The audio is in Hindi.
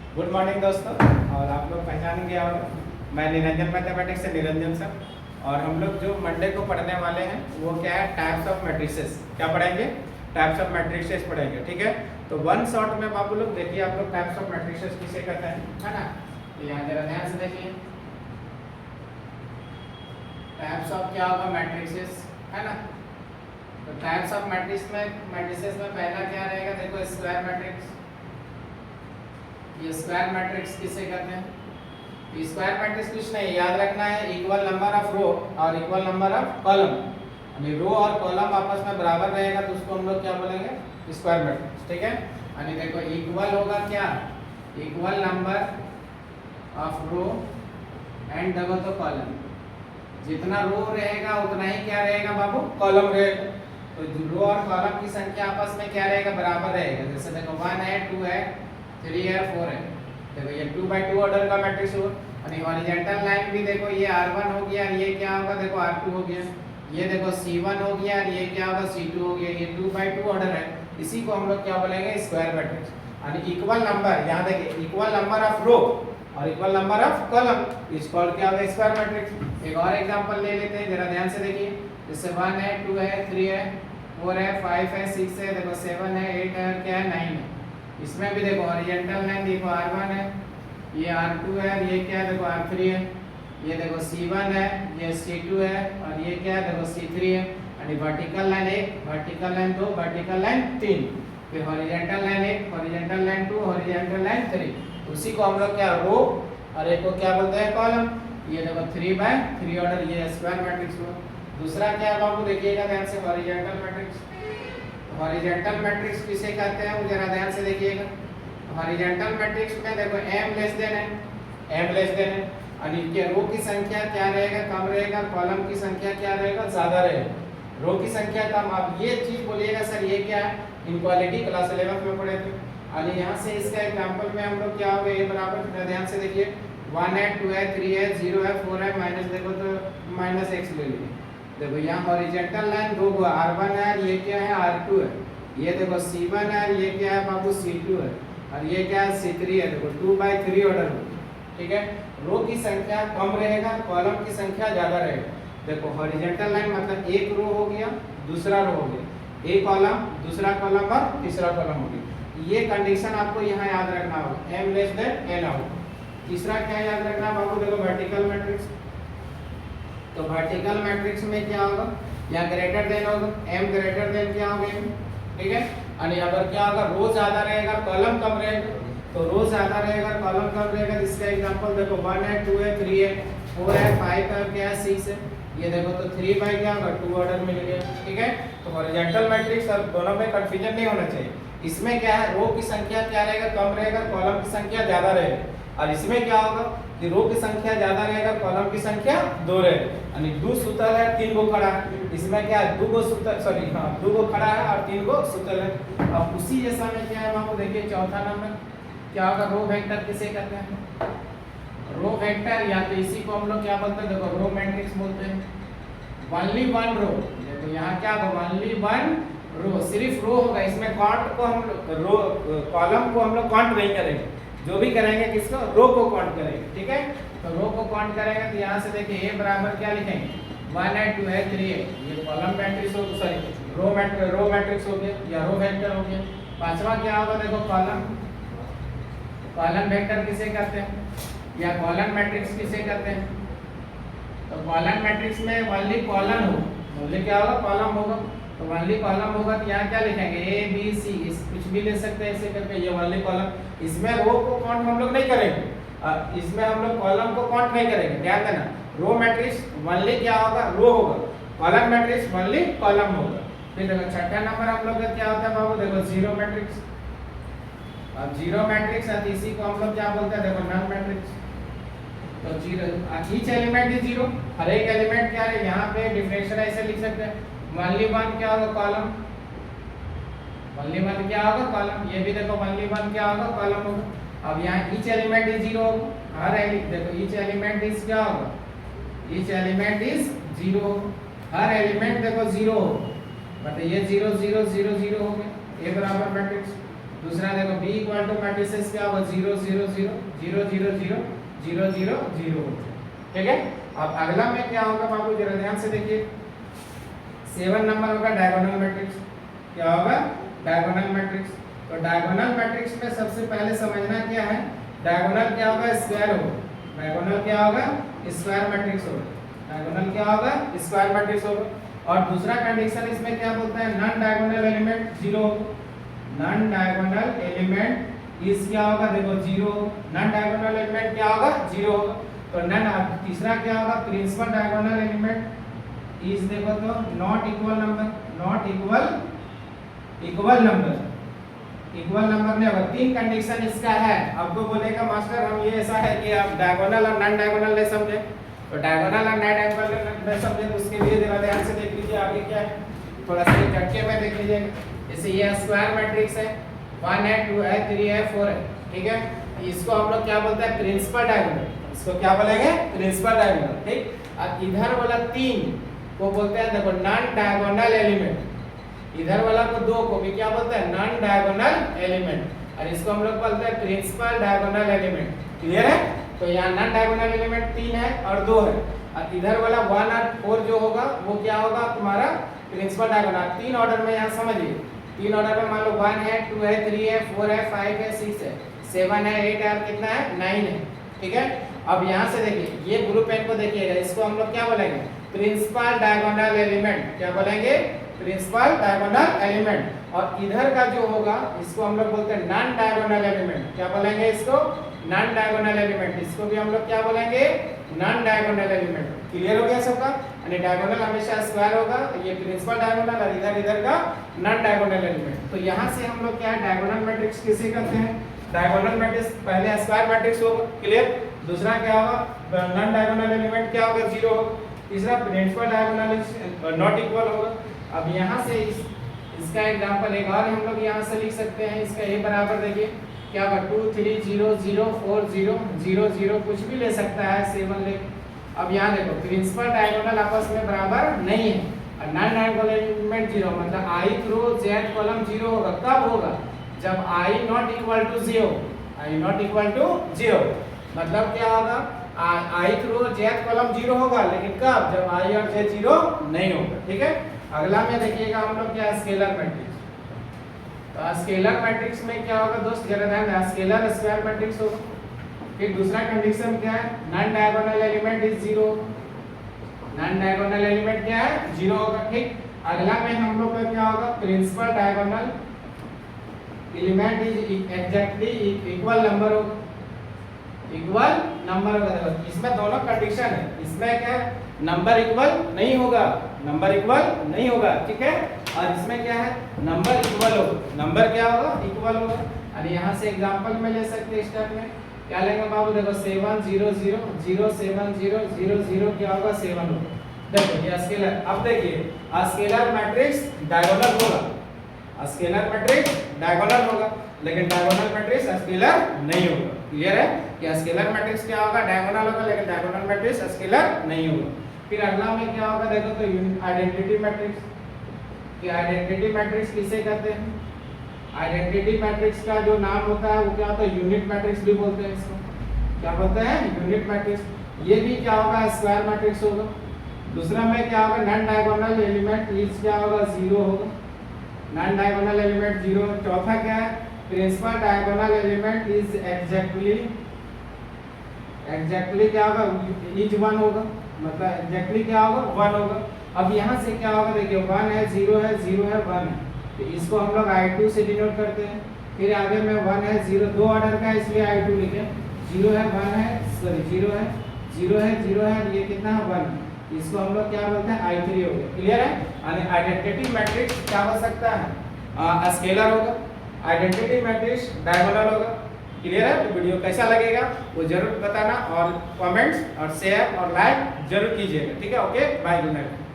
गुड मॉर्निंग दोस्तों। और आप लोग पहचानेंगे और मैं निरंजन मैथमेटिक्स से निरंजन सर। और हम लोग जो मंडे को पढ़ने वाले हैं वो क्या है, टाइप्स ऑफ मैट्रिसेस। क्या पढ़ेंगे? टाइप्स ऑफ मैट्रिसेस पढ़ेंगे, ठीक है। तो वन शॉट में बाबू लोग देखिए, आप लोग टाइप्स ऑफ मैट्रिसेस किसे कहते हैं, है ना। तो यहाँ जरा ध्यान से देखिए, टाइप्स ऑफ क्या होगा, मैट्रिसेस, है ना। तो टाइप्स ऑफ मैट्रिसेस में पहला क्या रहेगा, देखो स्क्वायर मैट्रिक्स। ये स्क्वायर मैट्रिक्स किसे कहते हैं? स्क्वायर मैट्रिक्स कुछ नहीं, याद रखना है, इक्वल नंबर ऑफ रो और इक्वल नंबर ऑफ कॉलम। यानी रो और कॉलम आपस में बराबर रहेगा तो उसको हम लोग क्या बोलेंगे, स्क्वायर मैट्रिक्स, ठीक है। यानी देखो इक्वल होगा क्या, equal number of row and double तो कॉलम। जितना रो रहेगा उतना ही क्या रहेगा बाबू, कॉलम रहेगा। तो रो और कॉलम की संख्या आपस में क्या रहेगा, बराबर रहेगा। जैसे देखो 1 है, 2 है, 3 है, 4 है। देखो ये 2x2 ऑर्डर का मैट्रिक्स हो। और हॉरिजॉन्टल लाइन भी देखो, ये R1 हो गया, ये क्या होगा, देखो R2 हो गया। ये देखो C1 हो गया, ये क्या होगा, C2 हो गया। ये 2x2 ऑर्डर है, इसी को हम लोग क्या बोलेंगे, स्क्वायर मैट्रिक्स। यानी इक्वल नंबर, यहाँ देखिए इक्वल नंबर ऑफ रो और इक्वल नंबर ऑफ कॉलम, इस कॉल क्या होगा, स्क्वायर मैट्रिक्स। एक और एग्जांपल ले लेते हैं, जरा ध्यान से देखिए। जैसे 1 है, 2 है, 3 है, 4 है, 5 है, 6 है, देखो 7 है, 8 है, क्या है, 9 है। इसमें भी देखो हॉरिजॉन्टल लाइन देखो R1 है, ये R2 है, ये क्या है, देखो R3 है। ये देखो C1 है, ये C2 है, और ये क्या है, देखो C3 है। यानी vertical line 1, vertical line 2, vertical line 3, फिर horizontal line 1, horizontal line 2, horizontal line 3। उसी को हम लोग क्या, रो, और एक को क्या बोलते हैं, कॉलम। ये देखो 3x3 ऑर्डर, ये स्क्वायर मैट्रिक्स हुआ। दूसरा क्या है बाबू, देखिएगा ध्यान से, हॉरिजॉन्टल मैट्रिक्स। हॉरिजॉन्टल मैट्रिक्स किसे कहते हैं, वो जरा ध्यान से देखिएगा। हॉरिजॉन्टल मैट्रिक्स में देखो m लेस देन है, m लेस देन है। यानी कि रो की संख्या क्या रहेगा, कम रहेगा, कॉलम की संख्या क्या रहेगा, ज्यादा रहेगा। रो की संख्या कम। आप ये चीज बोलिएगा सर ये क्या है, इनक्वालिटी क्लास 11 में पढ़े थे। और यहाँ से इसका एग्जांपल में हम लोग क्या होगा, ये बराबर, ध्यान से देखिए, 1 है, 2 है, 3 है, 0 है, 4 है, माइनस देखो तो माइनस x ले लीजिए। देखो यहाँ हॉरिजॉन्टल लाइन दो गो, R1 है, ये क्या है, R2 है। ये देखो C1 है, ये क्या है बाबू, C2 है, और ये क्या है, C3 है। देखो 2x3 ऑर्डर हो, ठीक है। रो की संख्या कम रहेगा, कॉलम की संख्या ज्यादा रहेगा। देखो हॉरिजॉन्टल लाइन मतलब एक रो हो गया, दूसरा रो हो गया, एक कॉलम, दूसरा कॉलम और तीसरा कॉलम हो गया। ये कंडीशन आपको यहाँ याद रखना होगा, m लेस देन n हो। तीसरा क्या याद रखना बाबू, देखो वर्टिकल मैट्रिक्स। तो वर्टिकल मैट्रिक्स में क्या होगा, या ग्रेटर देन होगा, m ग्रेटर देन क्या होगा, ठीक है। यानी अगर क्या होगा, रो ज्यादा रहेगा, कॉलम कम रहेगा। तो रो ज्यादा रहेगा, कॉलम कम रहेगा। इसका एग्जांपल देखो 1 है, 2 है, 3 है, 4 है, 5 है, क्या है, 6 है। ये देखो तो 3 बाई क्या होगा, 2 ऑर्डर मिल गया, ठीक है। तो हॉरिजॉन्टल मैट्रिक्स और दोनों में कंफ्यूजन नहीं होना चाहिए। इसमें क्या है, रो की संख्या क्या रहेगा, कम रहेगा, कॉलम की संख्या ज्यादा रहेगा। और इसमें क्या होगा कि रो की संख्या ज्यादा रहेगा, कॉलम की संख्या 2 रहेगा। यानी 2 सूत्र है, 3 गो खड़ा है। इसमें क्या है, 2 गो सूत्र, सॉरी हाँ, 2 गो खड़ा है और 3 गो सूत्र है। अब उसी जैसा में क्या है आपको देखिए, चौथा नंबर क्या होगा, रो वेक्टर किसे कहते हैं, रो वेक्टर। या तो इसी को हम लोग क्या बोलते हैं, देखो रो मैट्रिक्स बोलते हैं। ओनली वन रो, देखो यहाँ क्या होगा, ओनली वन रो, सिर्फ रो होगा। इसमें काउंट को हम रो, कॉलम को हम लोग काउंट नहीं करेंगे। जो भी करेंगे किसको, रो को काउंट करेंगे, ठीक है। तो रो को काउंट करेंगे तो यहाँ से देखिए, a बराबर क्या लिखेंगे, 1 है, 2 है, 3 है। ये कॉलम मैट्रिक्स हो, सॉरी रो मैट्रिक्स हो गया, या रो वेक्टर हो गया। पांचवा क्या होगा, देखो कॉलम। कॉलम वेक्टर किसे कहते हैं, या कॉलम मैट्रिक्स किसे कहते हैं। तो कॉलम मैट्रिक्स में ओनली कॉलम हो, ओनली क्या होगा, कॉलम होगा। तो ओनली कॉलम होगा तो यहाँ क्या लिखेंगे, ए बी सी, कुछ भी ले सकते हैं ऐसे करके, ये ओनली कॉलम। इसमें रो को काउंट हम लोग नहीं करेंगे, इसमें हम लोग कॉलम को काउंट नहीं करेंगे, ध्यान देना। रो मैट्रिक्स ओनली क्या होगा, रो होगा। कॉलम मैट्रिक्स ओनली कॉलम होगा। फिर देखो छठा नंबर हम लोग का क्या होता है बाबू, देखो जीरो मैट्रिक्स। अब जीरो मैट्रिक्स है, इसी को हम लोग क्या बोलते हैं, देखो नल मैट्रिक्स। तो zero, each element is zero, हर एक एलिमेंट क्या है, यहाँ पे डिफरेंशियल ऐसे लिख सकते हैं। ओनली वन क्या होगा, कॉलम। ओनली वन क्या होगा, कॉलम। ये भी देखो ओनली वन क्या होगा, कॉलम होगा। अब यहाँ ईच एलिमेंट इज जीरो होगा, हर देखो ईच एलिमेंट इज क्या होगा, each element is zero, her element देखो जीरो होगा। मतलब ये 0 0 0 0 हो गया, ए बराबर मैट्रिक्स। दूसरा देखो b इक्वल टू मैट्रिसेस क्या होगा 0 0 0 0 0 0 0 0 0, ठीक है। अब अगला में क्या होगा बाबू, जरा ध्यान से देखिए। 7 नंबर होगा डायगोनल मैट्रिक्स। क्या होगा? Diagonal matrix. तो डायगोनल मैट्रिक्स में सबसे पहले समझना क्या है, डायगोनल क्या होगा? स्क्वायर होगा। डायगोनल क्या होगा? स्क्वायर मैट्रिक्स होगा। डायगोनल क्या होगा? स्क्वायर मैट्रिक्स होगा। और दूसरा कंडीशन इसमें क्या बोलता है, नॉन डायगोनल एलिमेंट 0 होगा। नॉन डायगोनल एलिमेंट इज क्या होगा? देखो 0। नॉन डायगोनल एलिमेंट क्या होगा? 0 होगा। तो नॉन, तीसरा क्या होगा? प्रिंसिपल डायगोनल एलिमेंट इज देखो तो not equal number, not equal number, equal number नहीं होगा। 3 कंडीशन इसका है। आपको बोलेगा मास्टर हम ये ऐसा है कि आप डायगोनल और नॉन डायगोनल नहीं समझे, तो डायगोनल और नॉन डायगोनल नहीं समझे तो उसके लिए जरा ध्यान से देख लीजिए आगे क्या है, थोड़ा सा झटके में देख लीजिए। जैसे ये स्क्वायर मैट्रिक्स है, 1 है 2 है 3 है 4 है, ठीक है। इसको हम लोग क्या बोलते हैं? Principal diagonal. इसको क्या बोलेंगे? प्रिंसिपल डायगोनल, ठीक। अब इधर वाला 3 को बोलते हैं देखो नॉन डायगोनल एलिमेंट। इधर वाला को 2 को भी क्या बोलते हैं? Non diagonal element. और इसको हम लोग बोलते हैं प्रिंसिपल डायगोनल एलिमेंट। क्लियर है? तो यहाँ नॉन डायगोनल एलिमेंट 3 है और 2 है। और इधर वाला 1 और 4 जो होगा वो क्या होगा? तुम्हारा प्रिंसिपल डायगोनल। 3 ऑर्डर में यहाँ समझिए, 3 ऑर्डर में मान लो 1 है 2 है 3 है 4 है 5 है 6 है 7 है 8 है और कितना है? 9 है, ठीक है। अब यहाँ से देखिए, ये ब्लू पेन को देखिएगा, इसको हम लोग क्या बोलेंगे? Principal diagonal element. क्या बोलेंगे? Principal diagonal element. और इधर का जो होगा इसको हम लोग बोलते हैं नॉन डायगोनल एलिमेंट। क्या बोलेंगे इसको? Non diagonal element. इसको भी हम लोग क्या बोलेंगे? Non diagonal element. क्लियर हो गया सबका? यानी डायगोनल हमेशा स्क्वायर होगा, ये प्रिंसिपल डायगोनल और इधर का नॉन डायगोनल एलिमेंट। तो यहाँ से हम लोग क्या है, डायगोनल मैट्रिक्स किसे कहते हैं? डायगोनल मैट्रिक्स पहले स्क्वायर मैट्रिक्स होगा, क्लियर। दूसरा क्या होगा? नॉन डायगोनल एलिमेंट क्या होगा? 0 होगा। तीसरा प्रिंसिपल डायगोनल नॉट इक्वल होगा। अब यहाँ से इसका एग्जांपल एक और हम लोग यहाँ से लिख सकते हैं। इसका ए बराबर देखिए क्या होगा? 2 3 0 0 4 0 0 0 कुछ भी ले सकता है, 7 ले। अब यहाँ देखो प्रिंसिपल डायगोनल आपस में बराबर नहीं है और नॉन डायगोनल एलिमेंट 0, मतलब i रो z कॉलम 0 होगा। कब होगा? जब i not equal to 0, i not equal to 0। मतलब क्या होगा? i रो z कॉलम 0 होगा, लेकिन कब? जब i और z 0 नहीं होगा, ठीक है। अगला में देखिएगा हम लोग क्या, स्केलर मैट्रिक्स। तो स्केलर मैट्रिक्स में क्या होगा दोस्त, जरा ध्यान दें, स्केलर स्क्वायर मैट्रिक्स होगा। फिर दूसरा कंडीशन क्या है? Non diagonal element is 0। Non diagonal element क्या है? 0 होगा, ठीक। अगला में हम लोग का क्या होगा? Principal diagonal element is exactly equal number होगा। इक्वल नंबर होगा। देखो इसमें दोनों कंडीशन है। इसमें क्या है? नंबर इक्वल नहीं होगा, नंबर इक्वल नहीं होगा, ठीक है। और इसमें क्या है? नंबर इक्वल होगा। नंबर क्या होगा? इक्वल होगा। और यहाँ से एग्जांपल में ले सकते हैं। स्टेप में क्या लेंगे बाबू? देखो 7 0 0 0 7 0 0 0 क्या होगा? 7 होगा। देखो ये स्केलर। अब देखिए स्केलर मैट्रिक्स डायगोनल होगा, स्केलर मैट्रिक्स डायगोनल होगा, लेकिन डायगोनल मैट्रिक्स स्केलर नहीं होगा। क्लियर है? कि स्केलर मैट्रिक्स क्या होगा? डायगोनल होगा, लेकिन डायगोनल मैट्रिक्स स्केलर नहीं होगा। फिर अगला में क्या होगा? देखो तो आइडेंटिटी मैट्रिक्स। कि आइडेंटिटी मैट्रिक्स किसे कहते हैं? आइडेंटिटी मैट्रिक्स का जो नाम होता है वो क्या होता है? यूनिट मैट्रिक्स भी बोलते हैं इसको। क्या बोलते हैं? Unit matrix. ये भी क्या होगा? स्क्वायर मैट्रिक्स होगा। दूसरा में क्या होगा? नॉन डायगोनल एलिमेंट इज क्या होगा? 0 होगा। Non diagonal element 0। चौथा क्या है? Principal diagonal element is exactly क्या होगा? इज 1 होगा, मतलब एग्जैक्टली क्या होगा? 1 होगा। अब यहाँ से क्या होगा? देखिए 1 है 0 है 0 है 1 है, तो इसको हम लोग I2 से डिनोट करते हैं। फिर आगे में 1 है 0, 2 ऑर्डर का है इसलिए I2 लिखे। 0 है 1 है, सॉरी 0 है 0 है 0 है, ये कितना है? 1। इसको हम लोग क्या बोलते हैं? I3 हो गया। क्लियर है? यानी आइडेंटिटी मैट्रिक्स क्या हो सकता है? स्केलर होगा। आइडेंटिटी मैट्रिक्स डायगोनल होगा। क्लियर है? तो वीडियो कैसा लगेगा वो जरूर बताना और कमेंट्स और शेयर और लाइक जरूर कीजिएगा, ठीक है। Okay, bye, good night.